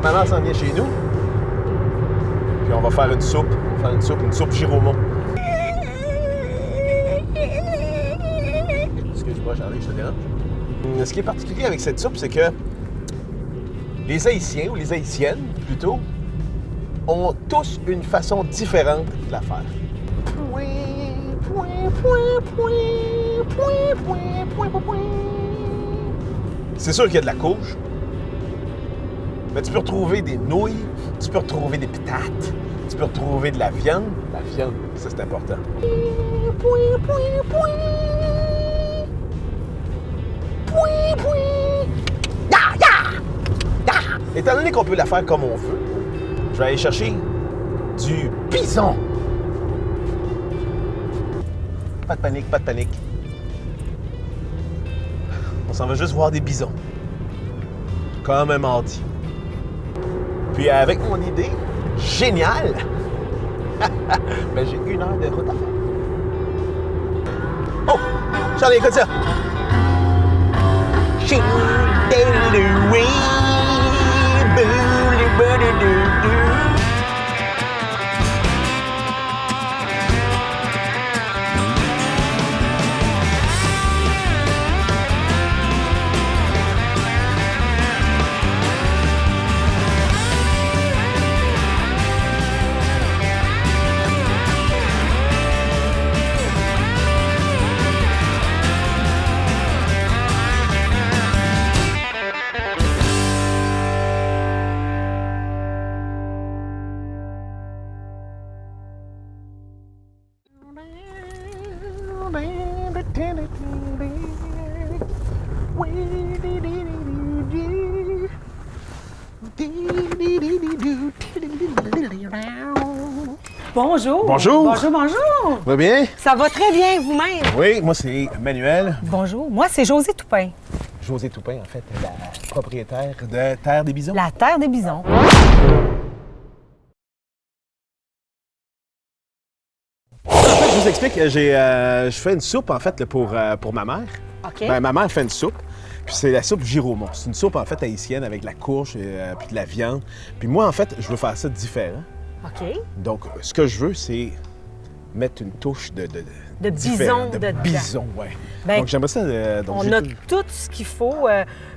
maman s'en vient chez nous. Puis on va faire une soupe. On va faire une soupe Giromont. Excuse-moi, Charlie, je te dérange. Ce qui est particulier avec cette soupe, c'est que les Haïtiens, ou les Haïtiennes plutôt, ont tous une façon différente de la faire. C'est sûr qu'il y a de la couche, mais tu peux retrouver des nouilles, tu peux retrouver des patates, tu peux retrouver de la viande. La viande, ça c'est important. Étant donné qu'on peut la faire comme on veut, je vais aller chercher du bison. Pas de panique, pas de panique. On s'en va juste voir des bisons. Comme un mardi. Puis avec mon idée géniale, ben j'ai 1 heure de route à faire. Oh! Charlie, écoute ça! Bonjour. Bonjour. Bonjour, bonjour. Va bien? Ça va très bien vous-même. Oui, moi c'est Manuel. Bonjour. Moi, c'est Josée Toupin. Josée Toupin, en fait, la propriétaire de Terre des Bisons. La terre des bisons. En fait, je vous explique, je fais une soupe, en fait, là, pour ma mère. OK. Ben, ma mère fait une soupe, puis c'est la soupe Giromont. C'est une soupe, en fait, haïtienne avec de la courge puis de la viande. Puis moi, en fait, je veux faire ça différent. OK. Donc, ce que je veux, c'est mettre une touche de bison de dedans. bison, ouais. Ben, donc, j'aimerais ça... donc, On j'ai a tout- tout ce qu'il faut.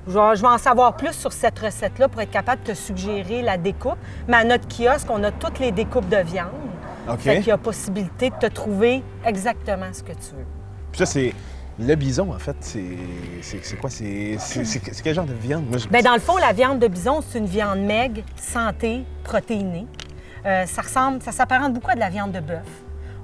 Je vais en savoir plus sur cette recette-là pour être capable de te suggérer la découpe. Mais à notre kiosque, on a toutes les découpes de viande. OK. Fait qu'il y a possibilité de te trouver exactement ce que tu veux. Puis ça, c'est... Le bison, en fait, c'est quoi? C'est quel genre de viande? Moi, Bien, dans le fond, la viande de bison, c'est une viande maigre, santé, protéinée. Ça s'apparente beaucoup à de la viande de bœuf.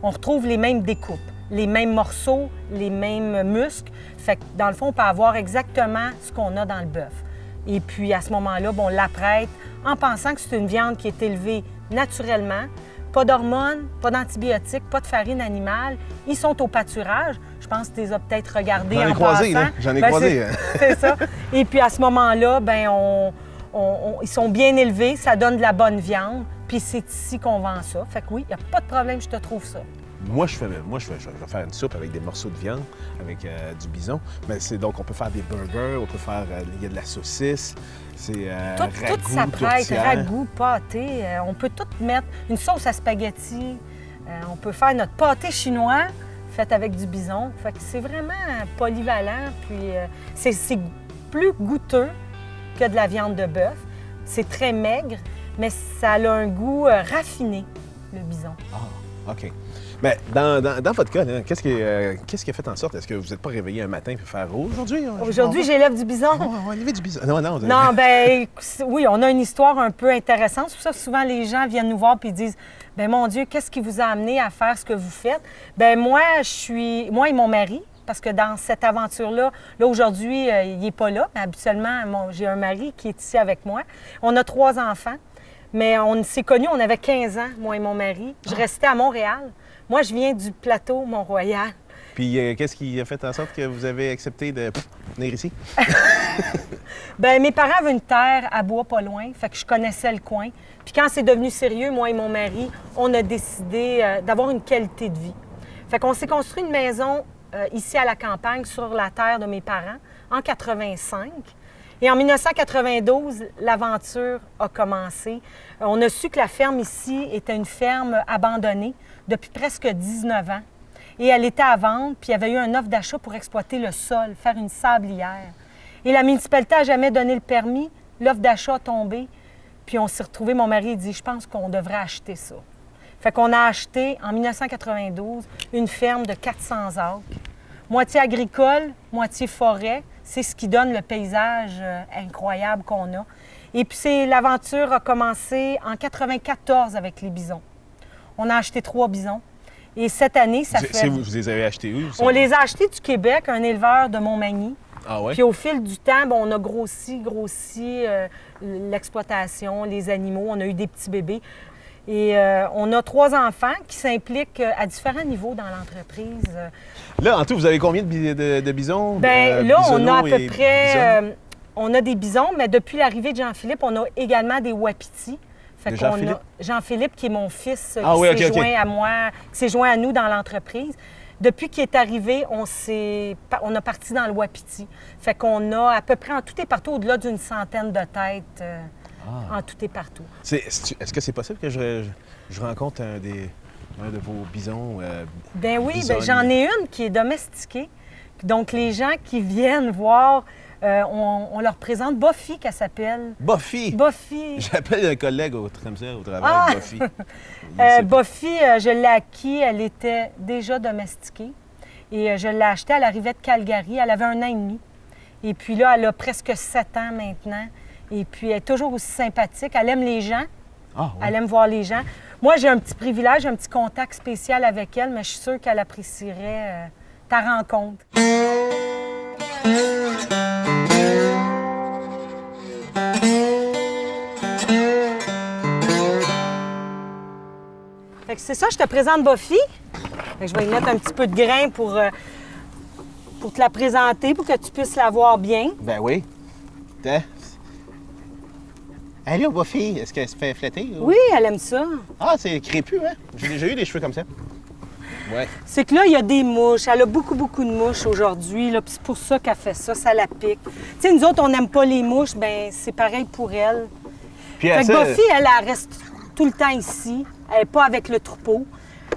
On retrouve les mêmes découpes, les mêmes morceaux, les mêmes muscles. Fait que, dans le fond, on peut avoir exactement ce qu'on a dans le bœuf. Et puis, à ce moment-là, on l'apprête en pensant que c'est une viande qui est élevée naturellement. Pas d'hormones, pas d'antibiotiques, pas de farine animale. Ils sont au pâturage. Je pense que tu les as peut-être regardés J'en ai en croisé, passant. là. J'en ai croisé. C'est ça. Et puis, à ce moment-là, ils sont bien élevés, ça donne de la bonne viande, puis c'est ici qu'on vend ça. Fait que oui, il n'y a pas de problème, je te trouve ça. Moi, je vais faire une soupe avec des morceaux de viande, avec du bison. Mais donc, on peut faire des burgers, on peut faire... il y a de la saucisse, c'est Tout ragoût, s'apprête, tourtière. ragoût, pâté. On peut tout mettre, une sauce à spaghetti. On peut faire notre pâté chinois fait avec du bison. Fait que c'est vraiment polyvalent, puis c'est plus goûteux que de la viande de bœuf. C'est très maigre, mais ça a un goût raffiné, le bison. Ah, OK. Mais dans votre cas, là, qu'est-ce qui a fait en sorte? Est-ce que vous n'êtes pas réveillé un matin et faire aujourd'hui? Aujourd'hui, j'élève du bison. On va lever du bison. Non. Non, bien, oui, on a une histoire un peu intéressante. C'est pour ça que souvent, les gens viennent nous voir et disent, bien, mon Dieu, qu'est-ce qui vous a amené à faire ce que vous faites? Bien, moi et mon mari, parce que dans cette aventure-là, aujourd'hui, il n'est pas là, mais habituellement, j'ai un mari qui est ici avec moi. On a 3 enfants, mais on s'est connus, on avait 15 ans, moi et mon mari. Je restais à Montréal. Moi, je viens du plateau Mont-Royal. Puis qu'est-ce qui a fait en sorte que vous avez accepté de venir ici? Bien, mes parents avaient une terre à Bois pas loin, fait que je connaissais le coin. Puis quand c'est devenu sérieux, moi et mon mari, on a décidé d'avoir une qualité de vie. Fait qu'on s'est construit une maison ici à la campagne, sur la terre de mes parents, en 85. Et en 1992, l'aventure a commencé. On a su que la ferme ici était une ferme abandonnée depuis presque 19 ans. Et elle était à vendre, puis il y avait eu une offre d'achat pour exploiter le sol, faire une sablière. Et la municipalité n'a jamais donné le permis. L'offre d'achat a tombé. Puis on s'est retrouvés, mon mari dit, je pense qu'on devrait acheter ça. Fait qu'on a acheté, en 1992, une ferme de 400 acres, moitié agricole, moitié forêt. C'est ce qui donne le paysage incroyable qu'on a. Et puis l'aventure a commencé en 1994 avec les bisons. On a acheté 3 bisons. Et cette année, ça fait... Vous les avez achetés où? On les a achetés du Québec, un éleveur de Montmagny. Ah ouais? Puis au fil du temps, on a grossi l'exploitation, les animaux. On a eu des petits bébés. Et on a 3 enfants qui s'impliquent à différents niveaux dans l'entreprise. Là, en tout, vous avez combien de bisons? Bien, là, on a à peu près... bisonnes? on a des bisons, mais depuis l'arrivée de Jean-Philippe, on a également des wapitis. De Jean-Philippe? Jean-Philippe, qui est mon fils, Ah qui oui, s'est OK. joint à moi, qui s'est joint à nous dans l'entreprise. Depuis qu'il est arrivé, on a parti dans le wapiti. Fait qu'on a à peu près en tout et partout au-delà d'une centaine de têtes en tout et partout. Est-ce que c'est possible que je rencontre un de vos bisons? Ben oui, bisognes? j'en ai une qui est domestiquée. Donc les gens qui viennent voir, on leur présente Buffy, qu'elle s'appelle. Buffy! Buffy. J'appelle un collègue au travail, Buffy. Buffy, je l'ai acquis, elle était déjà domestiquée. Et je l'ai achetée, elle arrivait de Calgary, elle avait 1 an et demi. Et puis là, elle a presque 7 ans maintenant. Et puis elle est toujours aussi sympathique. Elle aime les gens. Ah, oui. Elle aime voir les gens. Moi, j'ai un petit privilège, un petit contact spécial avec elle, mais je suis sûre qu'elle apprécierait ta rencontre. Fait que c'est ça, je te présente Buffy. Fait que je vais y mettre un petit peu de grain pour te la présenter, pour que tu puisses la voir bien. Ben oui. Allô, Buffy, est-ce qu'elle se fait flatter? Ou... Oui, elle aime ça. Ah, c'est crépus, hein? J'ai déjà eu des cheveux comme ça. Ouais. C'est que là, il y a des mouches. Elle a beaucoup, beaucoup de mouches aujourd'hui. Là, puis c'est pour ça qu'elle fait ça, ça la pique. Tu sais, nous autres, on n'aime pas les mouches, bien, c'est pareil pour elle. Puis Fait que ça- Buffy, elle reste tout le temps ici. Elle n'est pas avec le troupeau.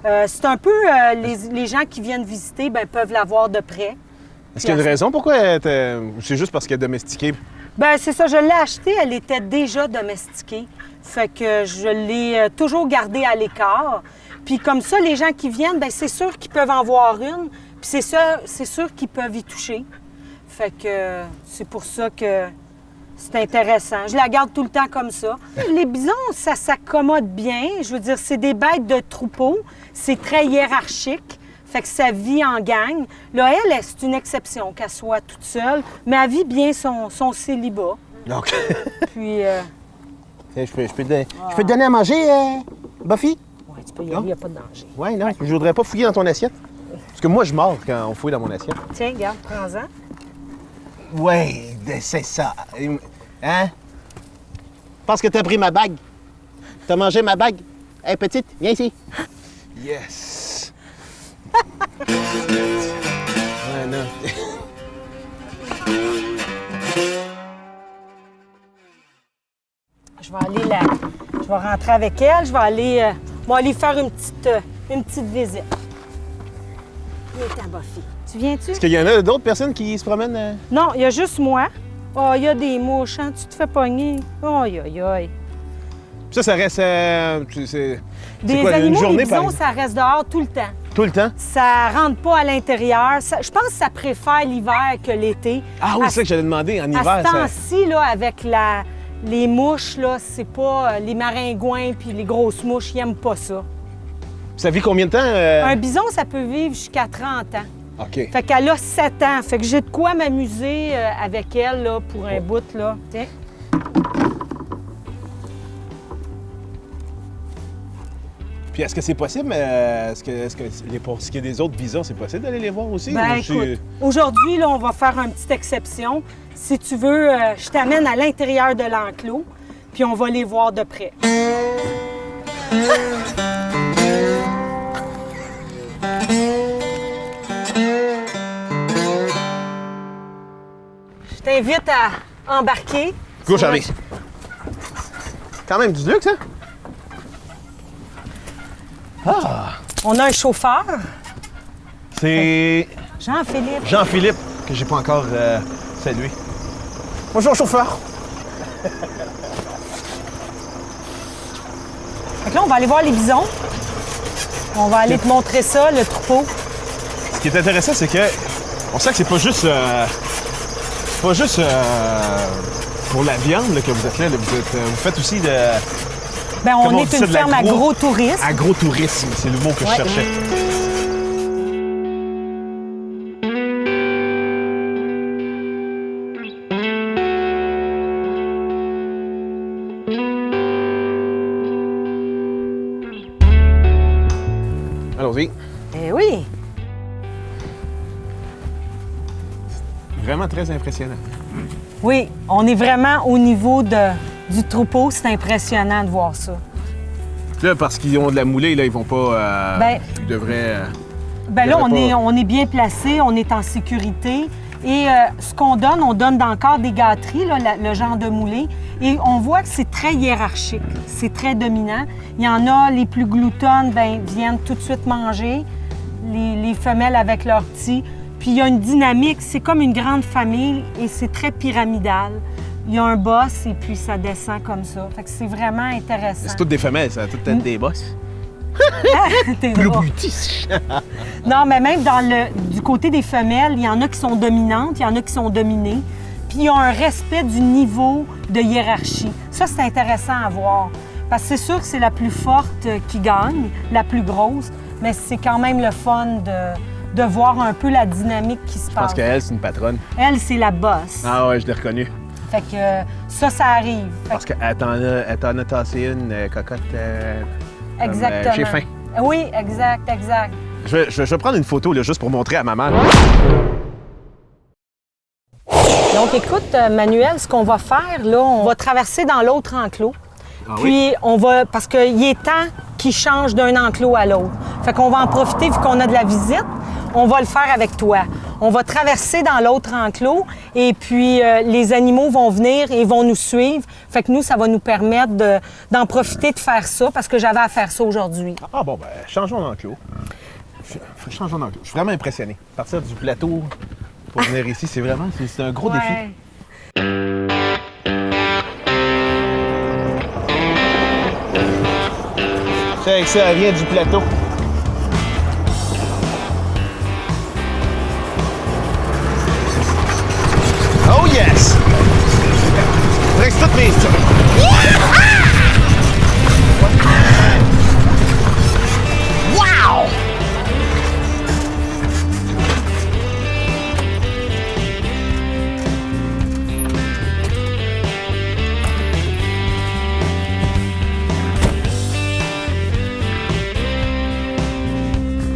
C'est un peu... les gens qui viennent visiter, bien, peuvent la voir de près. Est-ce qu'il y a une raison pourquoi c'est juste parce qu'elle est domestiquée? Bien, c'est ça, je l'ai achetée, elle était déjà domestiquée. Fait que je l'ai toujours gardée à l'écart. Puis comme ça, les gens qui viennent, bien, c'est sûr qu'ils peuvent en voir une. Puis c'est sûr qu'ils peuvent y toucher. Fait que c'est pour ça que c'est intéressant. Je la garde tout le temps comme ça. Les bisons, ça s'accommode bien. Je veux dire, c'est des bêtes de troupeau. C'est très hiérarchique. Fait que ça vit en gang. Là, elle, c'est une exception qu'elle soit toute seule, mais elle vit bien son célibat. Donc, Puis, je peux te donner à manger, Buffy? ouais, tu peux y aller, il n'y a pas de danger. Ouais, non, je voudrais pas fouiller dans ton assiette. Parce que moi, je mords quand on fouille dans mon assiette. Tiens, regarde, prends-en. Ouais, c'est ça. Hein? Parce que t'as pris ma bague. T'as mangé ma bague. Hey, petite, viens ici. Yes! Ouais, non. Je vais rentrer avec elle, je vais aller faire une petite visite. Viens, ta Buffy. Tu viens-tu? Est-ce qu'il y en a d'autres personnes qui se promènent? Non, il y a juste moi. Oh, il y a des mouches, hein? Tu te fais pogner. Aïe, aïe, aïe. Ça reste... c'est Des quoi, animaux, une journée, les bisons, par ça reste dehors tout le temps. Tout le temps? Ça rentre pas à l'intérieur. Je pense que ça préfère l'hiver que l'été. Ah oui, À c'est ça que j'allais demander. En À hiver, ce ça... temps-ci, là, avec les mouches, là, c'est pas les maringouins puis les grosses mouches, ils n'aiment pas ça. Ça vit combien de temps? Un bison, ça peut vivre jusqu'à 30 ans. OK. Fait qu'elle a 7 ans. Fait que j'ai de quoi m'amuser avec elle là, pour un bout, là. Tiens. Puis est-ce que c'est possible, pour ce qui est des autres bisons, c'est possible d'aller les voir aussi? Ben Ou écoute, aujourd'hui, là, on va faire une petite exception. Si tu veux, je t'amène à l'intérieur de l'enclos, puis on va les voir de près. Je t'invite embarquer. Go, sur Charlie. notre- Quand même du luxe, hein? On a un chauffeur, C'est Jean-Philippe. Jean-Philippe, que j'ai pas encore salué. Bonjour, chauffeur. Fait que là, on va aller voir les bisons. On va aller te montrer ça, le troupeau. Ce qui est intéressant, c'est que on sent que c'est pas juste pour la viande là, que vous êtes là. Vous faites aussi de Ben, on Comment on est dit ça, une de ferme agro-tourisme. agro-tourisme. C'est le mot que je Ouais. cherchais. Allons-y. Eh oui. Vraiment très impressionnant. Oui, on est vraiment au niveau du troupeau. C'est impressionnant de voir ça. Là, parce qu'ils ont de la moulée, là, ils vont pas. Ben- Ils devraient. Ben Il y là, aurait on est bien placé, on est en sécurité. Et ce qu'on donne, on donne encore des gâteries, là, le genre de moulée. Et on voit que c'est très hiérarchique, c'est très dominant. Il y en a, les plus gloutonnes, ben, viennent tout de suite manger, les femelles avec leurs petits. Puis il y a une dynamique, c'est comme une grande famille et c'est très pyramidal. Il y a un boss et puis ça descend comme ça. Fait que c'est vraiment intéressant. C'est toutes des femelles, ça a toutes être des bosses. T'es drôle. Beauty. Non, mais même du côté des femelles, il y en a qui sont dominantes, il y en a qui sont dominées. Puis il y a un respect du niveau de hiérarchie. Ça, c'est intéressant à voir. Parce que c'est sûr que c'est la plus forte qui gagne, la plus grosse, mais c'est quand même le fun de voir un peu la dynamique qui se Je pense passe. qu'elle, c'est une patronne. Elle, c'est la boss. Ah ouais, je l'ai reconnue. Fait que ça arrive. Fait Parce qu'elle t'en a tassé une cocotte. Exactement. J'ai faim. Oui, exact. Je vais prendre une photo là, juste pour montrer à maman. Donc, écoute, Manuel, ce qu'on va faire, là, on va traverser dans l'autre enclos. Ah oui? Puis, on va... Parce qu'il est temps qu'il change d'un enclos à l'autre. Fait qu'on va en profiter, vu qu'on a de la visite, on va le faire avec toi. On va traverser dans l'autre enclos et puis les animaux vont venir et vont nous suivre. Fait que nous, ça va nous permettre d'en profiter de faire ça parce que j'avais à faire ça aujourd'hui. Ah bon, ben, changeons d'enclos. Changeons d'enclos. Je suis vraiment impressionné. Partir du plateau pour venir ici, c'est vraiment c'est un gros défi. Check ça, elle vient du plateau. Oh yes! Reste toutes mes... Wow!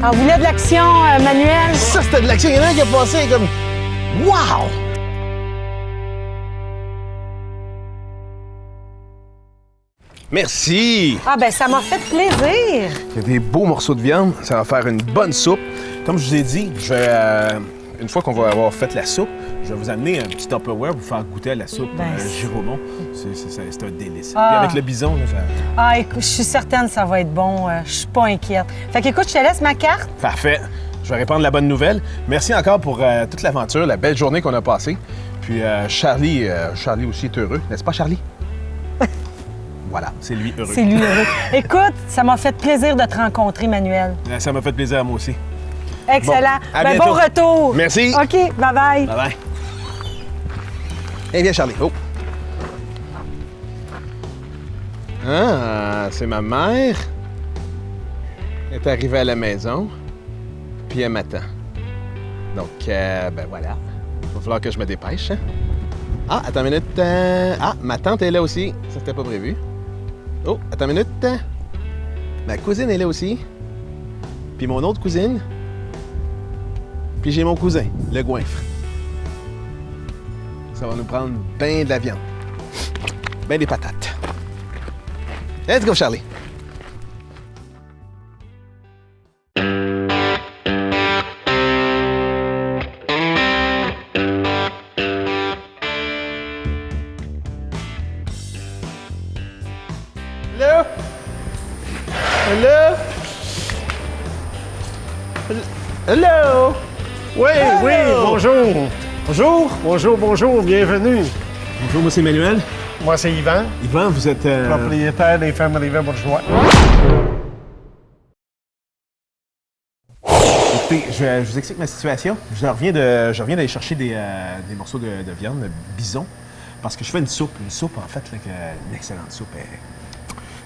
On voulait de l'action, Manuel? Ça, c'était de l'action. Il y en a un qui a passé comme... Wow! Merci! Ah ben ça m'a fait plaisir. Il y a des beaux morceaux de viande. Ça va faire une bonne soupe. Comme je vous ai dit, une fois qu'on va avoir fait la soupe, je vais vous amener un petit Tupperware pour vous faire goûter à la soupe Ben, Giromont. C'est un délice. Ah. Puis avec le bison, là, ça... Ah, écoute, je suis certaine que ça va être bon. Je suis pas inquiète. Fait qu'écoute, je te laisse ma carte. Parfait. Je vais répandre la bonne nouvelle. Merci encore pour toute l'aventure, la belle journée qu'on a passée. Puis Charlie aussi est heureux, n'est-ce pas, Charlie? Voilà, c'est lui heureux. C'est lui heureux. Écoute, ça m'a fait plaisir de te rencontrer, Manuel. Ça m'a fait plaisir à moi aussi. Excellent. Bon, à Ben, bientôt. bon retour. Merci. OK, bye-bye. Bye-bye. Eh bien, Charlie. Oh. Ah, c'est ma mère. Elle est arrivée à la maison, puis elle m'attend. Donc, ben voilà. Il va falloir que je me dépêche. Hein? Ah, attends une minute. Ah, ma tante est là aussi. Ça, c'était pas prévu. Oh, attends une minute. Ma cousine est là aussi. Puis mon autre cousine. Puis j'ai mon cousin, le goinfre. Ça va nous prendre bien de la viande. Ben des patates. Let's go, Charlie. Hello! Oui, oui, bonjour. Bonjour! Bonjour, bonjour, bienvenue. Bonjour, moi c'est Emmanuel. Moi, c'est Yvan, Yvan, vous êtes... propriétaire des fermes Rivet-Bourgeois. Écoutez, je vous explique ma situation. Je reviens d'aller chercher des morceaux de viande, de bison, parce que je fais une soupe. Une soupe, en fait, là, une excellente soupe.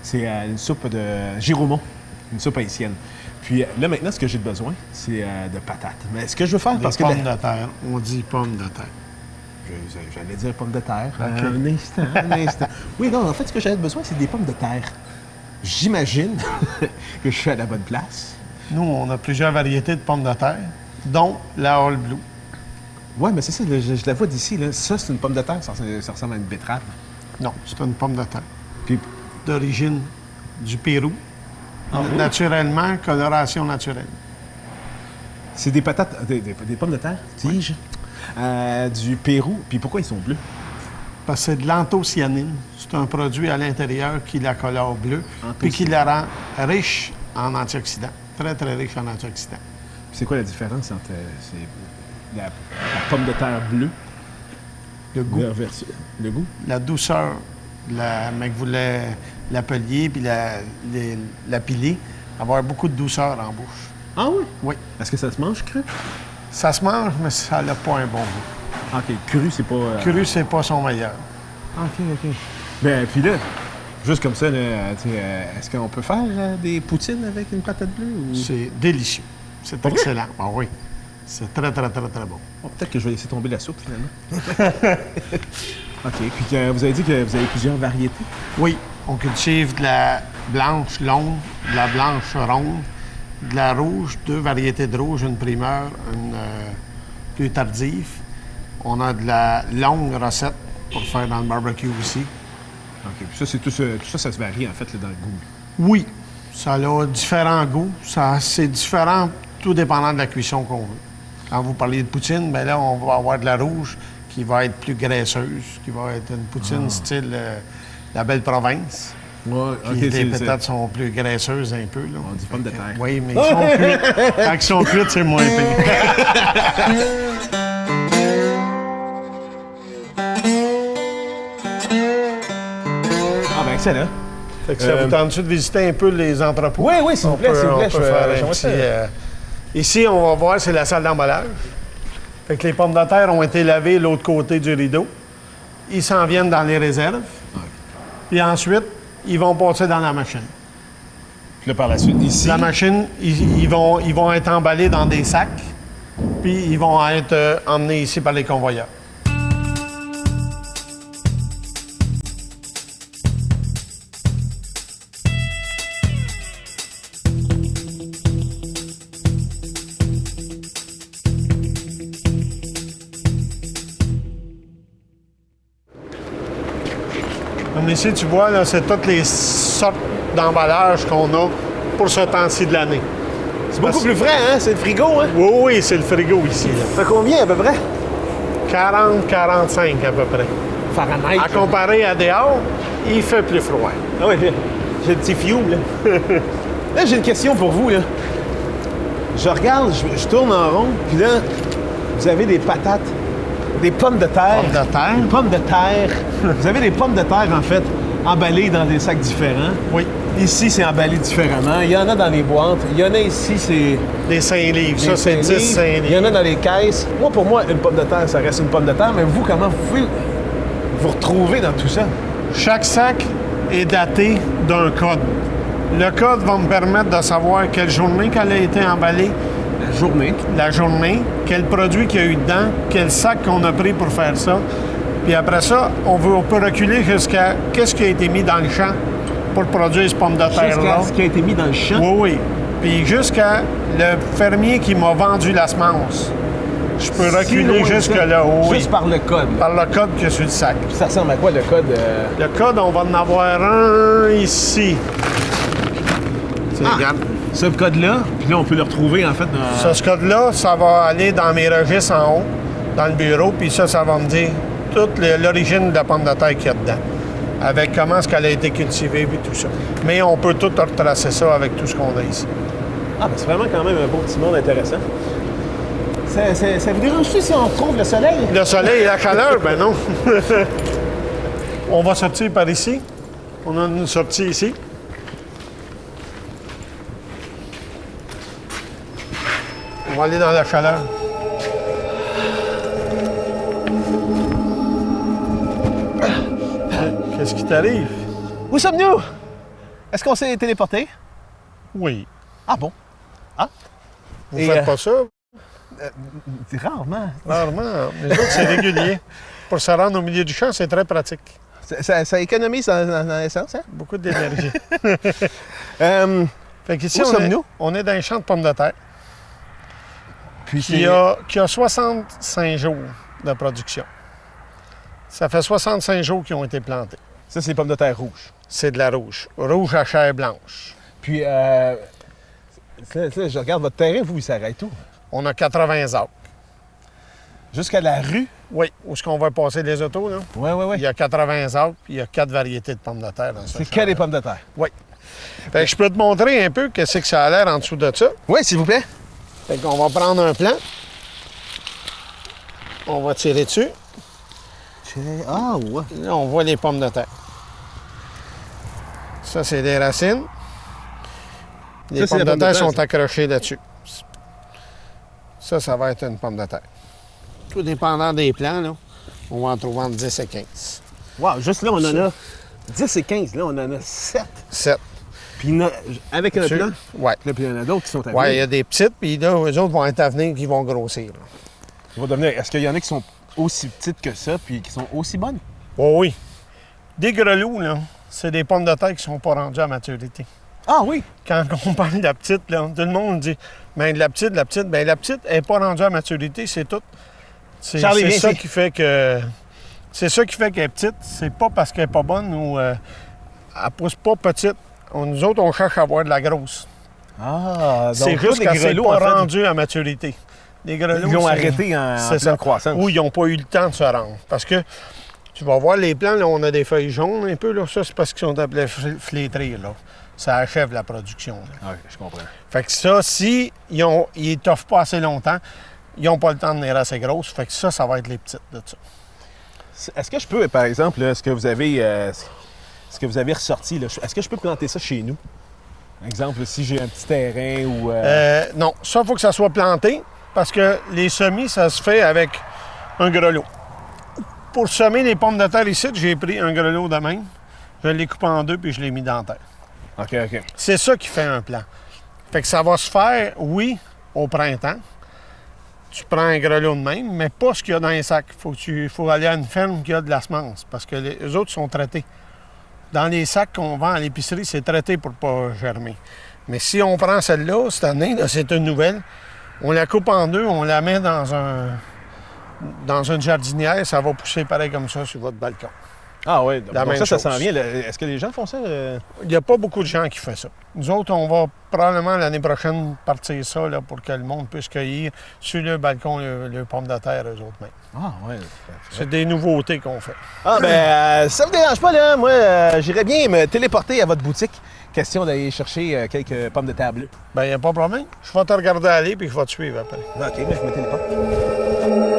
C'est une soupe de Giromont, une soupe haïtienne. Puis là, maintenant, ce que j'ai besoin, c'est de patates. Mais ce que je veux faire, parce que... Pommes de terre. On dit pommes de terre. J'allais dire pommes de terre. OK. Un instant. Oui, non, en fait, ce que j'avais besoin, c'est des pommes de terre. J'imagine que je suis à la bonne place. Nous, on a plusieurs variétés de pommes de terre, dont la All Blue. Oui, mais c'est ça, je la vois d'ici. Là. Ça, c'est une pomme de terre, ça ressemble à une betterave. Non, c'est une pomme de terre. Puis, D'origine du Pérou. Naturellement, coloration naturelle. c'est des patates, des pommes de terre, tige, du Pérou. Puis pourquoi ils sont bleus? Parce que c'est de l'anthocyanine. C'est un produit à l'intérieur qui la colore bleue, puis qui la rend riche en antioxydants. Très, très riche en antioxydants. Puis c'est quoi la différence entre la pomme de terre bleue? Le goût. Le goût? La douceur, mais que vous l'appeliez, puis la piler, avoir beaucoup de douceur en bouche. Ah oui? Oui. Est-ce que ça se mange cru? Ça se mange, mais ça n'a pas un bon goût. OK, cru, c'est pas... Cru, c'est pas son meilleur. OK. Ben, puis là, juste comme ça, là, est-ce qu'on peut faire des poutines avec une patate bleue? Ou... C'est délicieux. C'est Pas vrai? excellent. Ah oui. C'est très, très, très, très bon. Oh, peut-être que je vais laisser tomber la soupe, finalement. OK. Puis vous avez dit que vous avez plusieurs variétés. Oui, on cultive de la blanche longue, de la blanche ronde, de la rouge, 2 variétés de rouge, une primeur, une plus tardive. On a de la longue recette pour faire dans le barbecue aussi. OK. Puis ça, c'est tout ça, ça se varie, en fait, là, dans le goût. Oui, ça a différents goûts. C'est différent, tout dépendant de la cuisson qu'on veut. Quand vous parlez de poutine, bien là, on va avoir de la rouge qui va être plus graisseuse, qui va être une poutine style la belle province. Ouais, Puis les patates sont plus graisseuses un peu. Là. On dit pommes de terre. Oui, mais ils sont cuites. Quand ils sont cuites, c'est moins pire. Ah, ben, excellent. Fait que ça vous tente de visiter un peu les entrepôts? Oui, s'il vous plaît, s'il vous plaît. On peut faire un petit, ici, on va voir, c'est la salle d'emballage. Fait que les pommes de terre ont été lavées de l'autre côté du rideau. Ils s'en viennent dans les réserves. Puis ensuite, ils vont passer dans la machine. Puis là, par la suite, ici... La machine, ils vont être emballés dans des sacs. Puis ils vont être emmenés ici par les convoyeurs. Comme ici, tu vois, là, c'est toutes les sortes d'emballages qu'on a pour ce temps-ci de l'année. C'est beaucoup plus frais, hein? C'est le frigo, hein? Oui, oui, c'est le frigo ici. Là. Ça fait combien, à peu près? 40-45 à peu près. Fahrenheit. À comparer à dehors, il fait plus froid. Ah oui, j'ai le petit fioul, là. Là, j'ai une question pour vous, là. Je regarde, je tourne en rond, puis là, vous avez des patates, des pommes de terre. Pommes de terre. Des pommes de terre. Vous avez des pommes de terre, en fait, emballées dans des sacs différents. Oui. Ici, c'est emballé différemment. Il y en a dans les boîtes. Il y en a ici, c'est... Les 5 livres. des Ça, c'est 10, 5 livres. Il y en a dans les caisses. Moi, pour moi, une pomme de terre, ça reste une pomme de terre. Mais vous, comment vous pouvez vous retrouver dans tout ça? Chaque sac est daté d'un code. Le code va me permettre de savoir quelle journée qu'elle a été emballée, la journée, quel produit qu'il y a eu dedans, quel sac qu'on a pris pour faire ça. Puis après ça, on peut reculer jusqu'à qu'est-ce qui a été mis dans le champ pour produire ce pomme de terre-là. Jusqu'à ce qui a été mis dans le champ? Oui, oui. Puis jusqu'à le fermier qui m'a vendu la semence. Je peux reculer jusque-là, oui. Juste par le code. Par le code qu'il y a sur le sac. Puis ça ressemble à quoi, le code? Le code, on va en avoir un ici. Regarde. Ce code-là, puis là, on peut le retrouver, en fait, dans... Ce code-là, ça va aller dans mes registres en haut, dans le bureau, puis ça va me dire toute l'origine de la pomme de terre qu'il y a dedans, avec comment est-ce qu'elle a été cultivée, et tout ça. Mais on peut tout retracer ça avec tout ce qu'on a ici. Ah, ben c'est vraiment quand même un beau petit monde intéressant. Ça vous dérange-tu si on retrouve le soleil? Le soleil et la chaleur, ben non. On va sortir par ici. On a une sortie ici. On va aller dans la chaleur. Qu'est-ce qui t'arrive? Où sommes-nous? Est-ce qu'on s'est téléporté? Oui. Ah bon? Vous Et, faites pas ça? Rarement. Rarement. Les autres, c'est régulier. Pour se rendre au milieu du champ, c'est très pratique. Ça économise dans l'essence, hein? Beaucoup d'énergie. Fait qu'ici, Où sommes-nous? on est dans un champ de pommes de terre Puis qui a 65 jours de production. Ça fait 65 jours qu'ils ont été plantés. Ça, c'est les pommes de terre rouges. C'est de la rouge. Rouge à chair blanche. Puis, là, je regarde votre terrain, vous, il s'arrête où? On a 80 acres. Jusqu'à la rue? Oui, où est-ce qu'on va passer les autos, là? Oui, oui, Il oui. y a 80 acres, puis il y a 4 variétés de pommes de terre dans ce C'est champ. que des pommes de terre. Oui. Fait que je peux te montrer un peu qu'est-ce que ça a l'air en dessous de ça. Oui, s'il vous plaît. Fait qu'on va prendre un plan. On va tirer dessus. Ah, ouais. Là, on voit les pommes de terre. Ça, c'est des racines. Les Ça, c'est pommes la de pomme de terre terre, sont ça. accrochées là-dessus. Ça va être une pomme de terre. Tout dépendant des plants, là, on va en trouver entre 10 et 15. Wow, juste là, on en a 10 et 15. Là, on en a 7. 7. Puis, avec un plan, Oui. là, puis il y en a d'autres qui sont à Oui, il y venir. a des petites, puis là, eux autres vont être à venir, qui vont grossir. Là. Ils vont devenir... Est-ce qu'il y en a qui sont aussi petites que ça, puis qui sont aussi bonnes? Oh oui. Des grelots, là, c'est des pommes de terre qui ne sont pas rendues à maturité. Ah oui? Quand on parle de la petite, là, tout le monde dit bien de la petite, bien la petite n'est pas rendue à maturité, c'est tout. C'est Charlie, viens ça ici. qui fait que. C'est ça qui fait qu'elle est petite. C'est pas parce qu'elle n'est pas bonne ou elle pousse pas petite. Nous autres, on cherche à avoir de la grosse. Ah, donc C'est juste les qu'elle s'est grelots, pas en fait, rendue à maturité. Les grelots, ils l'ont c'est- arrêté en c'est pleine ça. croissance. Ou ils n'ont pas eu le temps de se rendre. Parce que tu vas voir les plants, là, on a des feuilles jaunes un peu. Là, ça, c'est parce qu'ils sont appelés flétrés. Là. Ça achève la production. Là. Ah, je comprends. Fait que ça, si ils n'étoffent pas assez longtemps, ils n'ont pas le temps de venir assez grosses. Fait que ça va être les petites de ça. Est-ce que je peux, par exemple, là, ce que vous avez ressorti, là, est-ce que je peux planter ça chez nous? Par exemple, si j'ai un petit terrain ou... Non, ça, il faut que ça soit planté parce que les semis, ça se fait avec un grelot. Pour semer les pommes de terre ici, j'ai pris un grelot de même, je l'ai coupé en deux puis je l'ai mis dans la terre. OK, OK. C'est ça qui fait un plan. Fait que ça va se faire, oui, au printemps. Tu prends un grelot de même, mais pas ce qu'il y a dans les sacs. Il faut aller à une ferme qui a de la semence parce que les autres sont traités. Dans les sacs qu'on vend à l'épicerie, c'est traité pour ne pas germer. Mais si on prend celle-là, cette année, là, c'est une nouvelle, on la coupe en deux, on la met dans une jardinière, ça va pousser pareil comme ça sur votre balcon. Ah oui, La donc même ça chose. s'en vient. Est-ce que les gens font ça? Il n'y a pas beaucoup de gens qui font ça. Nous autres, on va probablement l'année prochaine partir ça là, pour que le monde puisse cueillir sur le balcon le pomme de terre, eux autres mêmes. Ah oui. C'est des nouveautés qu'on fait. Ah ben, ça vous dérange pas, là. Moi, j'irais bien me téléporter à votre boutique. Question d'aller chercher quelques pommes de terre bleues. Bien, il n'y a pas de problème. Je vais te regarder aller puis je vais te suivre après. OK, mais je me téléporte.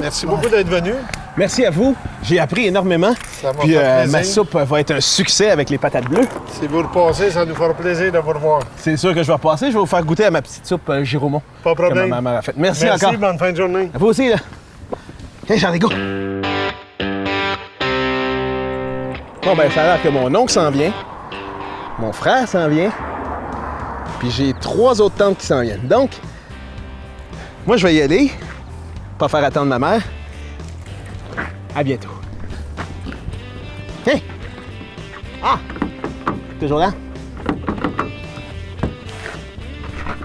Merci beaucoup d'être venu. Merci à vous. J'ai appris énormément. Ça m'a Puis fait plaisir. ma soupe va être un succès avec les patates bleues. Si vous repassez, ça nous fera plaisir de vous revoir. C'est sûr que je vais repasser. Je vais vous faire goûter à ma petite soupe Giromont. Pas de problème. Que ma maman a faite. Merci, Merci, encore. bonne fin de journée. À vous aussi, là. Tiens, j'en ai goût. Bon, ben, ça a l'air que mon oncle s'en vient. Mon frère s'en vient. Puis j'ai 3 autres tantes qui s'en viennent. Donc, moi, je vais y aller. Pas faire attendre ma mère. À bientôt. Hey! Ah! Toujours là?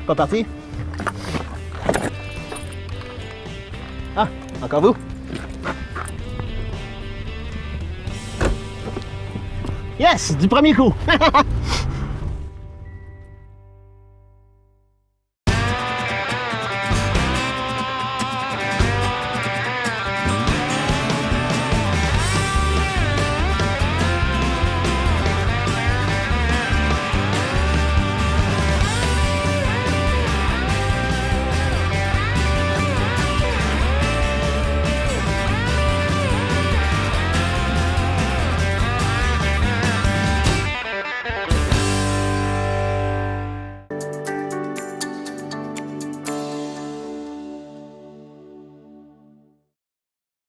Pas parti? Ah! Encore vous? Yes! Du premier coup!